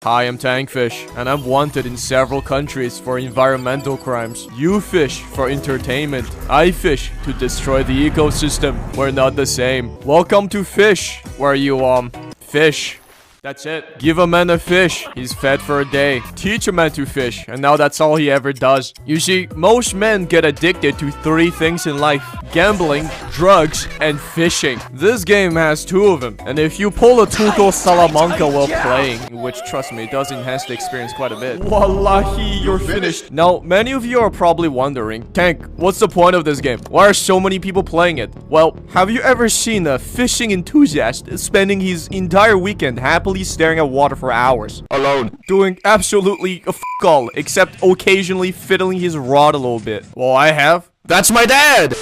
Hi, I'm Tankfish, and I'm wanted in several countries for environmental crimes. You fish for entertainment. I fish to destroy the ecosystem. We're not the same. Welcome to Fish, where you, fish. That's it. Give a man a fish, he's fed for a day. Teach a man to fish, and now that's all he ever does. You see, most men get addicted to 3 things in life: gambling, drugs, and fishing. This game has 2 of them, and if you pull a Tuco Salamanca while playing, which, trust me, does enhance the experience quite a bit. Wallahi, you're finished. Now, many of you are probably wondering, Tank, what's the point of this game? Why are so many people playing it? Well, have you ever seen a fishing enthusiast spending his entire weekend happily staring at water for hours alone, doing absolutely a all except occasionally fiddling his rod a little bit? Well, I have. That's my dad.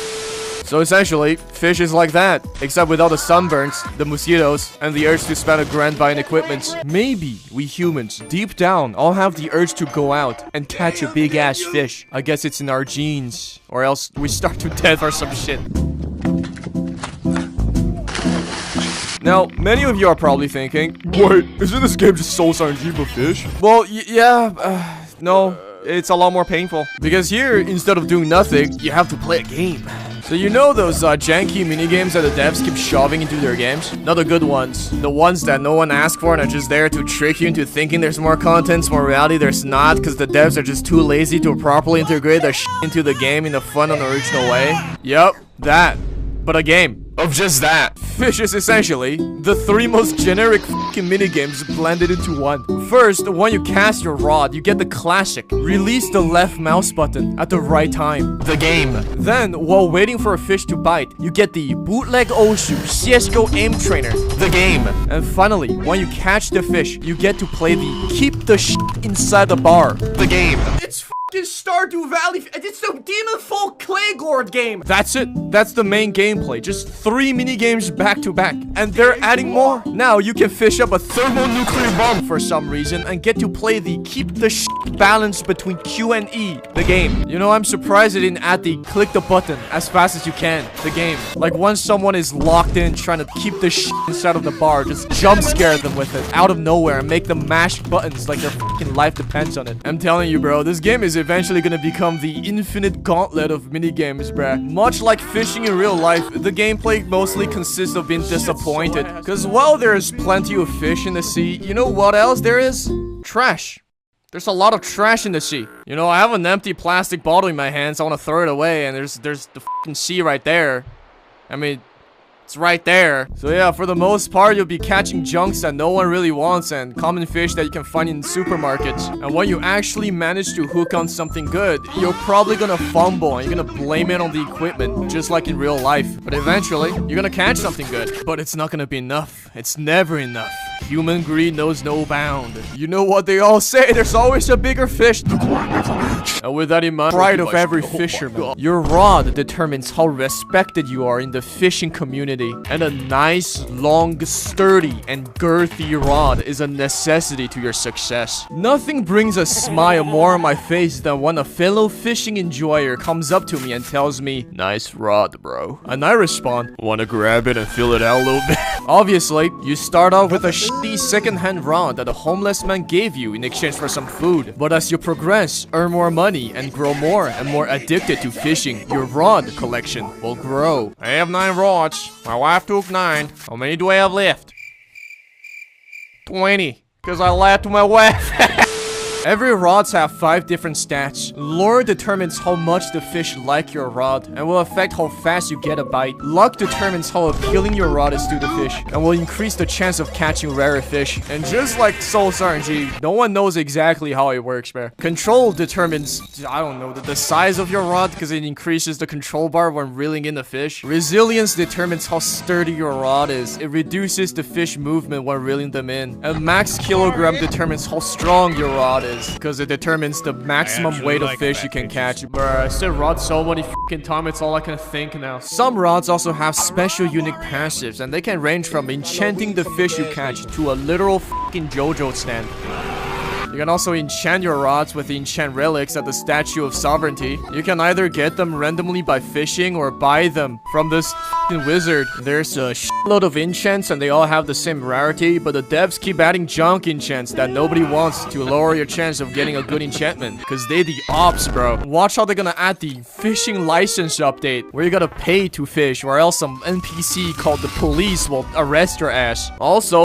So essentially, fish is like that, except without the sunburns, the mosquitoes, and the urge to spend a grand buying equipment. Maybe we humans, deep down, all have the urge to go out and catch a big ass fish. I guess it's in our genes, or else we starve to death or some shit. Now, many of you are probably thinking, wait, isn't this game just Soul RNG but fish? Well, no, it's a lot more painful. Because here, instead of doing nothing, you have to play a game. So you know those janky minigames that the devs keep shoving into their games? Not the good ones. The ones that no one asked for and are just there to trick you into thinking there's more content, more reality there's not, because the devs are just too lazy to properly integrate their shit into the game in a fun and original way. Yup, that. But a game of just that. Fish is essentially the 3 most generic fucking minigames blended into one. First, when you cast your rod, you get the classic release the left mouse button at the right time. The game. Then, while waiting for a fish to bite, you get the bootleg Oshu CSGO aim trainer. The game. And finally, when you catch the fish, you get to play the keep the shit inside the bar. The game. It's Stardew Valley. It's the Demon Folk Claygord game. That's it. That's the main gameplay. Just 3 mini games back to back, and they're adding more. Now you can fish up a thermonuclear bomb for some reason and get to play the keep the shit balance between Q and E. The game. You know, I'm surprised they didn't add the click the button as fast as you can. The game. Like once someone is locked in trying to keep the shit inside of the bar, just jump scare them with it out of nowhere and make them mash buttons like their fucking life depends on it. I'm telling you, bro, this game is eventually gonna become the infinite gauntlet of minigames, bruh. Much like fishing in real life, the gameplay mostly consists of being disappointed. Cause while there's plenty of fish in the sea, you know what else there is? Trash. There's a lot of trash in the sea. You know, I have an empty plastic bottle in my hands, I wanna throw it away, and there's the fucking sea right there. I mean, it's right there. So yeah, for the most part, you'll be catching junks that no one really wants and common fish that you can find in supermarkets. And when you actually manage to hook on something good, you're probably gonna fumble and you're gonna blame it on the equipment, just like in real life. But eventually, you're gonna catch something good. But it's not gonna be enough. It's never enough. Human greed knows no bound. You know what they all say, there's always a bigger fish. And with that in mind, pride of every fisherman, your rod determines how respected you are in the fishing community. And a nice, long, sturdy, and girthy rod is a necessity to your success. Nothing brings a smile more on my face than when a fellow fishing enjoyer comes up to me and tells me, "Nice rod, bro." And I respond, "Wanna grab it and fill it out a little bit?" Obviously, you start off with a shitty second-hand rod that a homeless man gave you in exchange for some food. But as you progress, earn more money, and grow more and more addicted to fishing, your rod collection will grow. I have 9 rods. My wife took 9. How many do I have left? 20. Because I lied to my wife. Every rods have 5 different stats. Lure determines how much the fish like your rod and will affect how fast you get a bite. Luck determines how appealing your rod is to the fish and will increase the chance of catching rarer fish. And just like Soul RNG, no one knows exactly how it works, man. Control determines, I don't know, the size of your rod because it increases the control bar when reeling in the fish. Resilience determines how sturdy your rod is. It reduces the fish movement when reeling them in. And max kilogram determines how strong your rod is, because it determines the maximum weight of fish you can catch. Bruh, I said rod so many fucking times, it's all I can think now. Some rods also have special unique passives, and they can range from enchanting the fish you catch to a literal fucking JoJo stand. You can also enchant your rods with the enchant relics at the Statue of Sovereignty. You can either get them randomly by fishing or buy them from this f***ing wizard. There's a shitload of enchants and they all have the same rarity, but the devs keep adding junk enchants that nobody wants to lower your chance of getting a good enchantment. Cause they the ops, bro. Watch how they're gonna add the fishing license update where you gotta pay to fish or else some NPC called the police will arrest your ass. Also,